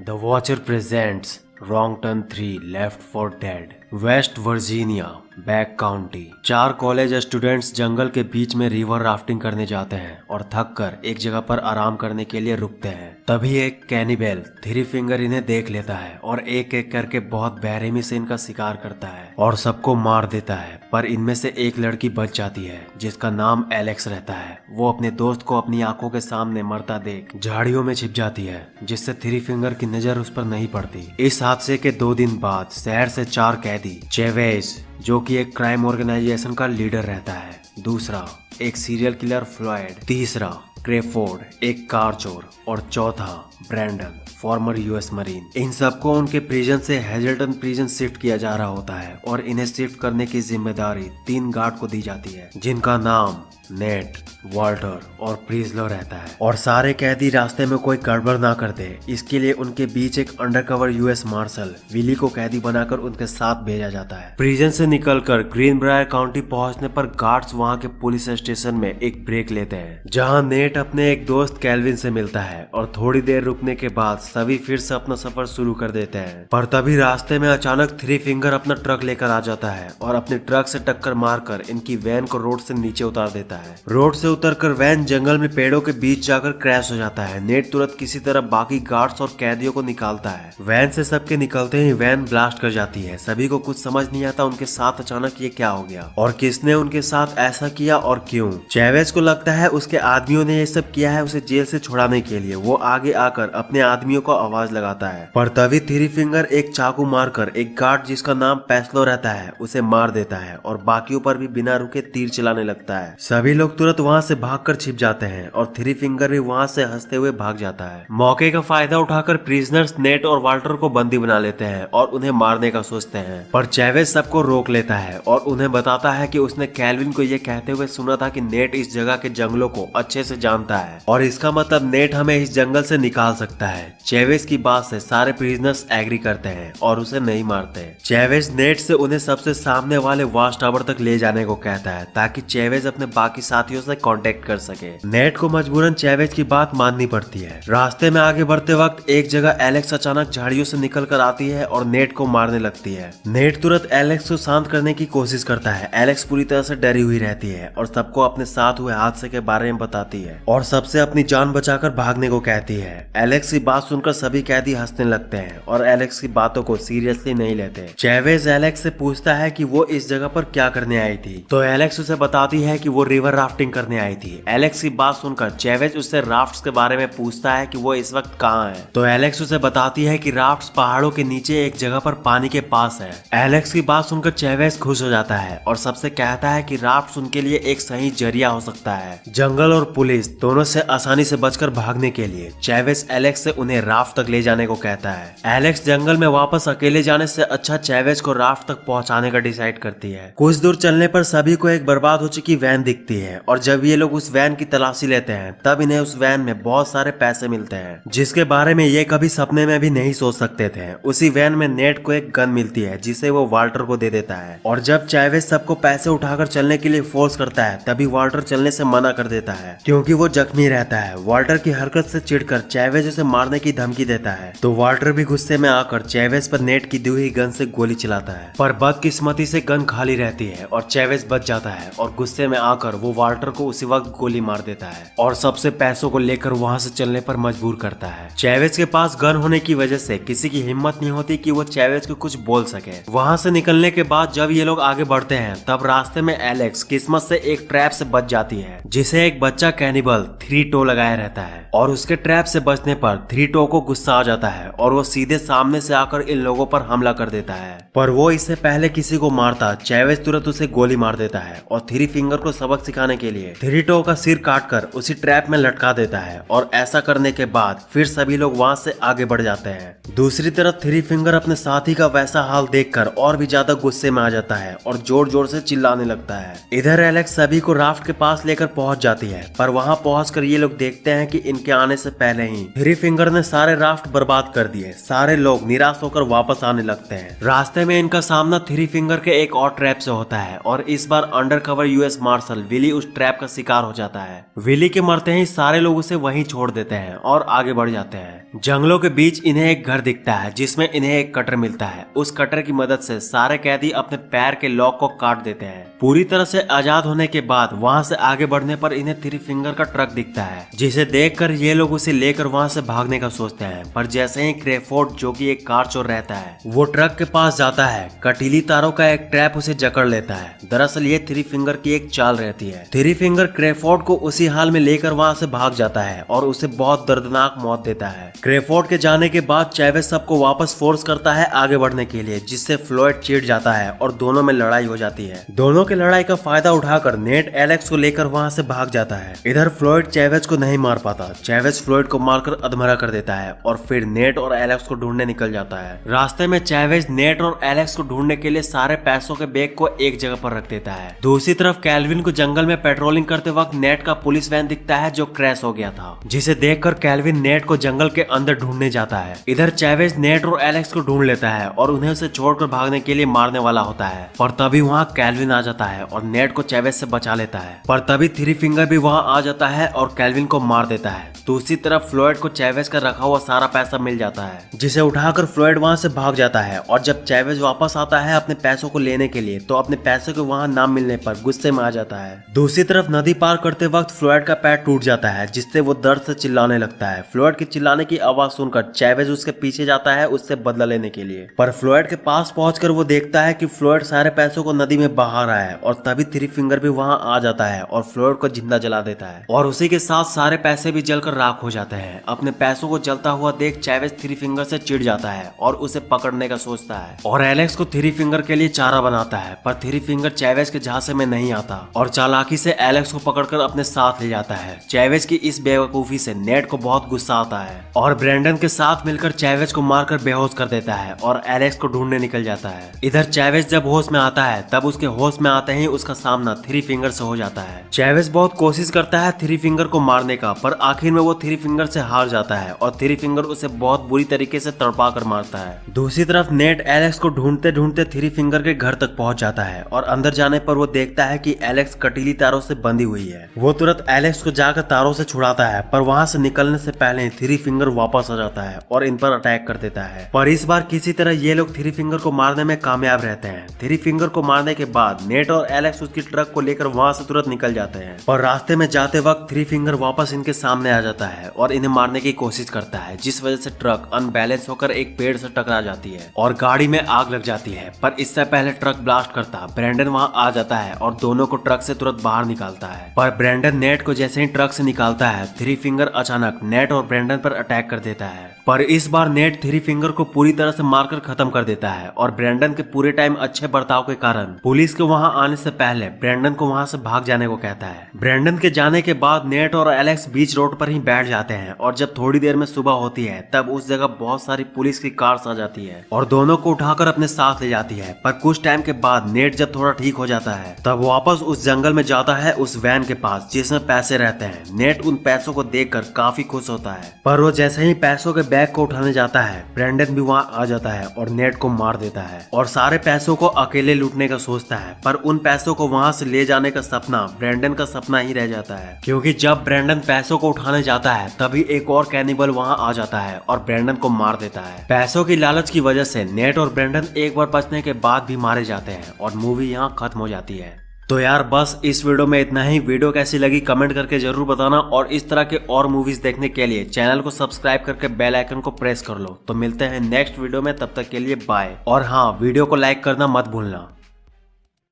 The Watcher presents Wrong Turn 3 Left 4 Dead, West Virginia, back county. 4 college students जंगल के बीच में river rafting करने जाते हैं और थक कर एक जगह पर आराम करने के लिए रुकते हैं। तभी एक कैनिबल थ्री फिंगर इन्हें देख लेता है और एक एक करके बहुत बेरहमी से इनका शिकार करता है और सबको मार देता है। पर इनमें से एक लड़की बच जाती है जिसका नाम एलेक्स रहता है। वो अपने दोस्त को अपनी आंखों के सामने मरता देख झाड़ियों में छिप जाती है, जिससे थ्री फिंगर की नजर उस पर नहीं पड़ती। इस हादसे के 2 दिन बाद शहर से 4 कैदी, चेवेज जो कि एक क्राइम ऑर्गेनाइजेशन का लीडर रहता है, दूसरा एक सीरियल किलर फ्लॉयड, तीसरा क्रेफोर्ड एक कार चोर और चौथा ब्रैंडन फॉर्मर यूएस मरीन, इन सबको उनके प्रिजन से हेजल्टन प्रिजन शिफ्ट किया जा रहा होता है और इन्हें शिफ्ट करने की जिम्मेदारी 3 गार्ड को दी जाती है जिनका नाम नेट, वाल्टर और प्रिजलो रहता है। और सारे कैदी रास्ते में कोई गड़बड़ ना कर दे, इसके लिए उनके बीच एक अंडरकवर यूएस मार्शल विली को कैदी बनाकर उनके साथ भेजा जाता है। प्रिजन से निकलकर ग्रीनब्रायर काउंटी पहुंचने पर गार्ड्स वहां के पुलिस स्टेशन में एक ब्रेक लेते हैं, जहां नेट अपने एक दोस्त कैल्विन से मिलता है और थोड़ी देर रुकने के बाद सभी फिर से अपना सफर शुरू कर देते हैं। पर तभी रास्ते में अचानक थ्री फिंगर अपना ट्रक लेकर आ जाता है और अपने ट्रक से टक्कर मारकर इनकी वैन को रोड से नीचे उतार देता है। रोड से उतरकर वैन जंगल में पेड़ों के बीच जाकर क्रैश हो जाता है। नेट तुरंत किसी तरह बाकी गार्ड्स और कैदियों को निकालता है। वैन से सबके निकलते ही वैन ब्लास्ट कर जाती है। सभी को कुछ समझ नहीं आता उनके साथ अचानक ये क्या हो गया और किसने उनके साथ ऐसा किया और क्यों। चेवेज को लगता है उसके आदमियों ने ये सब किया है उसे जेल से छुड़ाने के लिए। वो आगे आकर अपने आदमियों को आवाज लगाता है, पर तभी थ्री फिंगर एक चाकू मारकर एक गार्ड जिसका नाम पैस्लो रहता है उसे मार देता है और बाकियों पर भी बिना रुके तीर चलाने लगता है। सभी लोग तुरंत वहां से भागकर छिप जाते हैं और थ्री फिंगर भी वहां से हंसते हुए भाग जाता है। मौके का फायदा उठाकर प्रिजनर्स नेट और वाल्टर को बंदी बना लेते हैं और उन्हें मारने का सोचते हैं, पर चेवेज सबको रोक लेता है और उन्हें बताता है कि उसने कैल्विन को यह कहते हुए सुना था कि नेट इस जगह के जंगलों को अच्छे से जानता है और इसका मतलब नेट हमें इस जंगल से निकाल सकता है। चेवेज की बात से सारे प्रिजनर्स एग्री करते हैं और उसे नहीं मारते। चेवेज नेट से उन्हें सबसे सामने वाले वॉच टावर तक ले जाने को कहता है ताकि चेवेज अपने बाकी साथियों से कांटेक्ट कर सके। नेट को मजबूरन चेवेज की बात माननी पड़ती है। रास्ते में आगे बढ़ते वक्त एक जगह एलेक्स अचानक झाड़ियों से निकल कर आती है और नेट को मारने लगती है। नेट तुरंत एलेक्स को शांत करने की कोशिश करता है। एलेक्स पूरी तरह से डरी हुई रहती है और सबको अपने साथ हुए हादसे के बारे में बताती है और सबसे अपनी जान बचाकर भागने को कहती है। एलेक्स की बात सुनकर सभी कैदी हंसने लगते हैं और एलेक्स की बातों को सीरियसली नहीं लेते। चेवेज एलेक्स से पूछता है कि वो इस जगह पर क्या करने आई थी, तो एलेक्स उसे बताती है कि वो रिवर राफ्टिंग करने आई थी। एलेक्स की बात सुनकर चेवेज उससे राफ्ट्स के बारे में पूछता है कि वो इस वक्त कहाँ है, तो एलेक्स उसे बताती है कि राफ्ट्स पहाड़ों के नीचे एक जगह पर पानी के पास है। एलेक्स की बात सुनकर चेवेज खुश हो जाता है और सबसे कहता है कि राफ्ट्स उनके लिए एक सही जरिया हो सकता है जंगल और पुलिस दोनों से आसानी से बचकर भागने के लिए। चेवेज एलेक्स से उन्हें राफ्ट तक ले जाने को कहता है। एलेक्स जंगल में वापस अकेले जाने से अच्छा चेवेज को राफ्ट तक पहुंचाने का डिसाइड करती है। कुछ दूर चलने पर सभी को एक बर्बाद हो चुकी वैन दिखती है और जब ये लोग उस वैन की तलाशी लेते हैं तब इन्हें उस वैन में बहुत सारे पैसे मिलते हैं जिसके बारे में ये कभी सपने में भी नहीं सोच सकते थे। उसी वैन में नेट को एक गन मिलती है जिसे वो वाल्टर को दे देता है और जब चेवेज सबको पैसे उठाकर चलने के लिए फोर्स करता है तभी वाल्टर चलने से मना कर देता है क्योंकि वो जख्मी रहता है। वाल्टर की हरकत से चिढ़कर चेवेज उसे मारने की धमकी देता है, तो वाल्टर भी गुस्से में आकर चेवेज पर नेट की दी हुई गन से गोली चलाता है, पर बदकिस्मती से गन खाली रहती है और चेवेज बच जाता है और गुस्से में आकर वो वाल्टर को उसी वक्त गोली मार देता है और सबसे पैसों को लेकर वहां से चलने पर मजबूर करता है। चेवेज के पास गन होने की वजह से किसी की हिम्मत नहीं होती कि वो चेवेज को कुछ बोल सके। वहां से निकलने के बाद जब ये लोग आगे बढ़ते हैं तब रास्ते में एलेक्स किस्मत से एक ट्रैप से बच जाती है जिसे एक बच्चा कैनिबल थ्री टो लगाया रहता है और उसके ट्रैप से बचने पर थ्री टो को गुस्सा आ जाता है और वो सीधे सामने से आकर इन लोगों पर हमला कर देता है, पर वो इससे पहले किसी को मारता चेवेज तुरंत उसे गोली मार देता है और थ्री फिंगर को सबक सिखाने के लिए थ्री टो का सिर काटकर उसी ट्रैप में लटका देता है और ऐसा करने के बाद फिर सभी लोग वहां से आगे बढ़ जाते हैं। दूसरी तरफ थ्री फिंगर अपने साथी का वैसा हाल देखकर और भी ज्यादा गुस्से में आ जाता है और जोर जोर से चिल्लाने लगता है। इधर एलेक्स सभी को राफ्ट के पास लेकर पहुंच जाती है, पर वहां पहुंचकर ये लोग देखते हैं कि इनके आने से पहले ही थ्री फिंगर ने सारे राफ्ट बर्बाद कर दिए। सारे लोग निराश होकर वापस आने लगते हैं। रास्ते में इनका सामना थ्री फिंगर के एक और ट्रैप से होता है और इस बार अंडरकवर यूएस मार्शल विली उस ट्रैप का शिकार हो जाता है। विली के मरते ही सारे लोग उसे वहीं छोड़ देते हैं और आगे बढ़ जाते हैं। जंगलों के बीच इन्हें एक घर दिखता है जिसमें इन्हें एक कटर मिलता है। उस कटर की मदद से सारे कैदी अपने पैर के लॉक को काट देते हैं। पूरी तरह से आजाद होने के बाद वहाँ से आगे बढ़ने पर इन्हें थ्री फिंगर का ट्रक दिखता है, जिसे देखकर ये लोग उसे लेकर वहाँ से भागने का सोचते हैं। पर जैसे ही क्रेफोर्ड, जो कि एक कार चोर रहता है, वो ट्रक के पास जाता है, कटीली तारों का एक ट्रैप उसे जकड़ लेता है। दरअसल ये थ्री फिंगर की एक चाल रहती है। थ्री फिंगर क्रेफोर्ड को उसी हाल में लेकर वहाँ से भाग जाता है और उसे बहुत दर्दनाक मौत देता है। क्रेफोर्ड के जाने के बाद चैवेज सबको वापस फोर्स करता है आगे बढ़ने के लिए, जिससे फ्लॉयड चिढ़ जाता है और दोनों में लड़ाई हो जाती है। दोनों की लड़ाई का फायदा उठाकर नेट एलेक्स को लेकर वहाँ से भाग जाता है। इधर फ्लॉयड चैवेज को नहीं मार पाता। चैवेज फ्लॉयड को मारकर अधमरा कर देता है और फिर नेट और एलेक्स को ढूंढने निकल जाता है। रास्ते में चैवेज नेट और एलेक्स को ढूंढने के लिए सारे पैसों के बैग को एक जगह पर रख देता है। दूसरी तरफ कैल्विन को जंगल में पेट्रोलिंग करते वक्त नेट का पुलिस वैन दिखता है जो क्रैश हो गया था, जिसे देखकर कैल्विन नेट को जंगल के अंदर ढूंढने जाता है। इधर चैवेज नेट और एलेक्स को ढूंढ लेता है और उन्हें उसे छोड़कर भागने के लिए मारने वाला होता है। पर तभी वहाँ कैल्विन आ जाता है और नेट को चैवेज से बचा लेता है। पर तभी थ्री फिंगर भी वहाँ आ जाता है और कैल्विन को मार देता है। दूसरी तरफ फ्लॉयड को चैवेज का रखा हुआ सारा पैसा मिल जाता है, जिसे उठाकर फ्लॉयड वहाँ से भाग जाता है। और जब चैवेज वापस आता है अपने पैसों को लेने के लिए, तो अपने पैसों को वहाँ ना मिलने पर गुस्से में आ जाता है। दूसरी तरफ नदी पार करते वक्त फ्लॉयड का पैर टूट जाता है, जिससे वो दर्द से चिल्लाने लगता है। फ्लॉयड की चिल्लाने की आवाज सुनकर चैवेज उसके पीछे जाता है उससे बदला लेने के लिए। पर फ्लॉयड के पास पहुंचकर वो देखता है कि फ्लॉयड सारे पैसों को नदी में बहा रहा है और तभी थ्री फिंगर भी वहाँ आ जाता है और फ्लॉयड को जिंदा जला देता है और उसी के साथ सारे पैसे भी जलकर राख हो जाते हैं। अपने पैसों को जलता हुआ देख चैवेज थ्री फिंगर से चिढ़ जाता है और उसे पकड़ने का सोचता है और एलेक्स को थ्री फिंगर के लिए चारा बनाता है। पर थ्री फिंगर चैवेज के झांसे में नहीं आता और चालाकी से एलेक्स को पकड़कर अपने साथ ले जाता है। चैवेज की इस बेवकूफी से नेट को बहुत गुस्सा आता है और ब्रैंडन के साथ मिलकर चैवेज को मारकर बेहोश कर देता है और एलेक्स को ढूंढने निकल जाता है। इधर चैवेज जब होश में आता है, तब उसके होश में आते ही उसका सामना थ्री फिंगर से हो जाता है। चैवेज बहुत कोशिश करता है थ्री फिंगर को मारने का, पर आखिर में वो थ्री फिंगर से हार जाता है और थ्री फिंगर उसे बहुत बुरी तरीके से तड़पा कर मारता है। दूसरी तरफ नेट एलेक्स को ढूंढते ढूंढते थ्री फिंगर के घर तक पहुंच जाता है और अंदर जाने पर वो देखता है कि एलेक्स कटीली तारों से बंधी हुई है। वो तुरंत एलेक्स को जाकर तारों से छुड़ाता है, पर वहां से निकलने से पहले थ्री फिंगर वापस आ जाता है और इन पर अटैक कर देता है। पर इस बार किसी तरह ये लोग थ्री फिंगर को मारने में कामयाब रहते हैं। थ्री फिंगर को मारने के बाद नेट और एलेक्स उसकी ट्रक को लेकर वहां से तुरंत निकल जाते हैं। पर रास्ते में जाते वक्त थ्री फिंगर वापस इनके सामने आ जाता है और इन्हें मारने की कोशिश करता है, जिस वजह से ट्रक अनबैलेंस होकर एक पेड़ से टकरा जाती है और गाड़ी में आग लग जाती है। पर इससे पहले ट्रक ब्लास्ट करता ब्रैंडन वहां आ जाता है और दोनों को ट्रक से तुरंत बाहर निकालता है। पर ब्रैंडन नेट को जैसे ही ट्रक से निकालता है, थ्री फिंगर अचानक नेट और ब्रैंडन पर अटैक कर देता है। पर इस बार नेट थ्री फिंगर को पूरी तरह से मारकर खत्म कर देता है और ब्रैंडन के पूरे टाइम अच्छे बर्ताव के कारण पुलिस के वहां आने से पहले ब्रैंडन को वहां से भाग जाने को कहता है। ब्रैंडन के जाने के बाद नेट और एलेक्स बीच रोड पर ही बैठ जाते हैं और जब थोड़ी देर में सुबह होती है, तब उस जगह बहुत सारी पुलिस की कार्स आ जाती है और दोनों को उठाकर अपने साथ ले जाती है। पर कुछ टाइम के बाद नेट जब थोड़ा ठीक हो जाता है, तब वापस उस जंगल में जाता है उस वैन के पास जिसमें पैसे रहते हैं। नेट उन पैसों को देखकर काफी खुश होता है, पर वो जैसे ही पैसों के बैग को उठाने जाता है, ब्रैंडन भी वहाँ आ जाता है और नेट को मार देता है और सारे पैसों को अकेले लूटने का सोचता है। पर उन पैसों को वहाँ से ले जाने का सपना ब्रैंडन का सपना ही रह जाता है, क्योंकि जब ब्रैंडन पैसों को उठाने जाता है, तभी एक और कैनिबल वहाँ आ जाता है और ब्रैंडन को मार देता है। पैसों की लालच की वजह से नेट और ब्रैंडन एक बार बचने के बाद भी मारे जाते हैं और मूवी यहाँ खत्म हो जाती है। तो यार बस इस वीडियो में इतना ही। वीडियो कैसी लगी कमेंट करके जरूर बताना और इस तरह के और मूवीज देखने के लिए चैनल को सब्सक्राइब करके बेल आइकन को प्रेस कर लो। तो मिलते हैं नेक्स्ट वीडियो में, तब तक के लिए बाय। और हाँ, वीडियो को लाइक करना मत भूलना।